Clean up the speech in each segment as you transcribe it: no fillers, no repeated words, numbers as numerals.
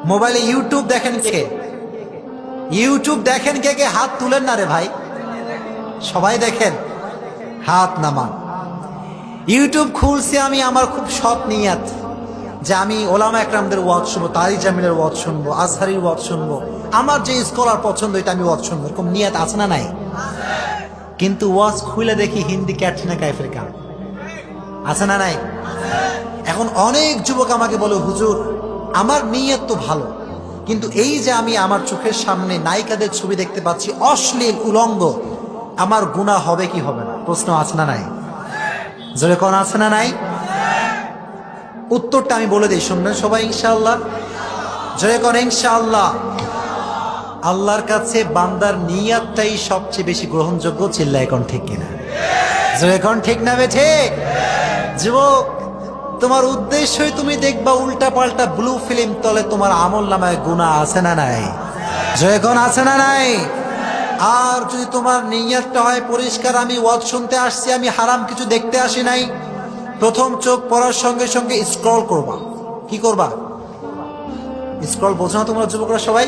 মোবাইলে ইউটিউব দেখেন কে? ইউটিউব দেখেন কে কে? হাত তুলেন না রে ভাই। সবাই দেখেন, হাত নামান। ইউটিউব খুলছি আমি, আমার খুব সৎ নিয়াত যে আমি ওলামা একরামদের ওয়াজ শুনবো, তারি জামিলের ওয়াজ শুনবো, আজহারির ওয়াজ শুনবো, আমার যে স্কলার পছন্দ এটা আমি ওয়াজ শুনবো, এরকম নিয়াত আছে না নাই? কিন্তু ওয়াজ খুলে দেখি হিন্দি ক্যাটরিনা কাইফের গান, আছে না নাই? এখন অনেক যুবক আমাকে বলে, হুজুর আমার নিয়ত তো ভালো, কিন্তু এই যে আমি আমার চোখের সামনে নায়িকাদের ছবি দেখতে পাচ্ছি, অশ্লীল উলঙ্গ, আমার গুনাহ হবে কি হবে না? প্রশ্ন আছে না নাই? জোরে কোন আছে না নাই? উত্তরটা আমি বলে দিই, শুনবেন সবাই ইনশাআল্লাহ। জোরে কোন ইনশাআল্লাহ। আল্লাহর কাছে বান্দার নিয়াতটাই সবচেয়ে বেশি গ্রহণযোগ্য। চিল্লায় কোন ঠিক কিনা? জোরে কোন ঠিক না বে ঠিক? যুবক, তোমার উদ্দেশ্যই তুমি দেখবা উল্টা পাল্টা ব্লু ফিল্ম, তলে তোমার আমল নামায় গুনাহ আছে না নাই? জোরে কোন আছে না নাই? আর যদি তোমার নিয়তটা হয় পরিষ্কার, আমি ওয়াজ শুনতে আসছি, আমি হারাম কিছু দেখতে আসি নাই, প্রথম চোখ পড়ার সঙ্গে সঙ্গে স্ক্রল করবা। কি করবা? স্ক্রল বোঝো না তোমরা যুবকরা সবাই?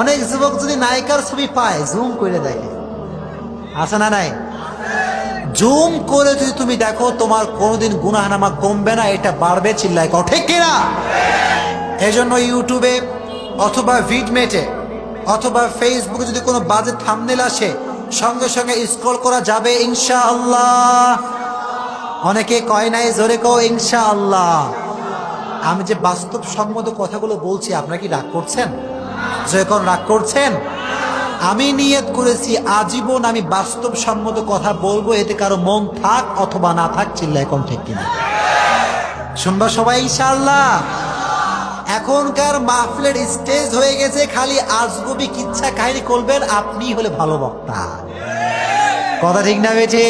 অনেক যুবক যদি নায়িকার ছবি পায় জুম করে দেখে, আছে না নাই? জুম করে যদি তুমি দেখো, তোমার কোনোদিন গুনাহ নামা কমবে না, এটা বাড়বে। চিল্লায় কও ঠিক কিনা? এজন্য ইউটিউবে অথবা ভিডমেটে অথবা ফেসবুকে যদি কোনো বাজে থাম্বনেল আসে, সঙ্গে সঙ্গে স্ক্রল করা যাবে ইনশাআল্লাহ। অনেকে কয় নাই, জোরে কও ইনশাআল্লাহ। আমি যে বাস্তবসম্মত কথাগুলো বলছি, আপনারা কি রাগ করছেন? যখন রাগ করছেন, আমি নিয়ত করেছি আজীবন আমি বাস্তবসম্মত কথা বলবো, এতে কারো মন থাক অথবা না থাক। চিল্লায় কোন ঠিক কিনা? শুনবা সবাই ইনশাআল্লাহ। এখনকার মাহফিলের স্টেজ হয়ে গেছে খালি আজগুবি কিচ্ছা কাহিনী করবেন, আপনি হলে ভালো বক্তা। কথা ঠিক না বেঠে?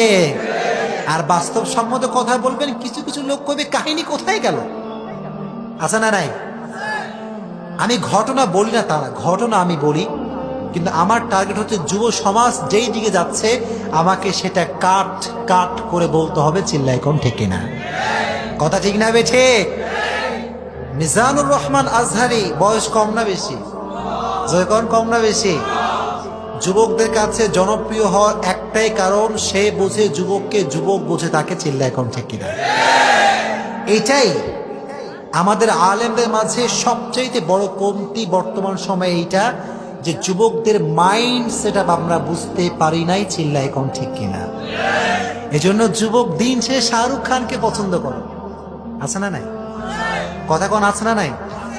আর বাস্তবসম্মত কথা বলবেন, কিছু কিছু লোক কইবে কাহিনী কোথায় গেল, আছে না নাই? আমি ঘটনা বলি না, তারা ঘটনা আমি বলি, কিন্তু আমার টার্গেট হচ্ছে যুব সমাজ যেই দিকে যাচ্ছে, আমাকে সেটা কাট কাট করে বলতে হবে। চিল্লায় কোন ঠিক কিনা? কথা ঠিক না বেঠে? মিজানুর রহমান আজহারি বয়স কম না বেশি? জয়কন কম না বেশি? যুবকদের কাছে জনপ্রিয় হওয়ার একটাই কারণ, সে বোঝে যুবককে, যুবক বোঝে তাকে। চিল্লায় কোন ঠিক কিনা? এটাই আমাদের আলেমদের মাঝে সবচেয়ে বড় কমতি বর্তমান সময়ে, এইটা যে যুবকদের মাইন্ড সেটআপ আমরা বুঝতে পারি নাই। চিল্লায় কোন ঠিক কিনা? এজন্য যুবক দিন সে শাহরুখ খানকে পছন্দ করে, আছে না নাই? কথা কোন আছে না নাই?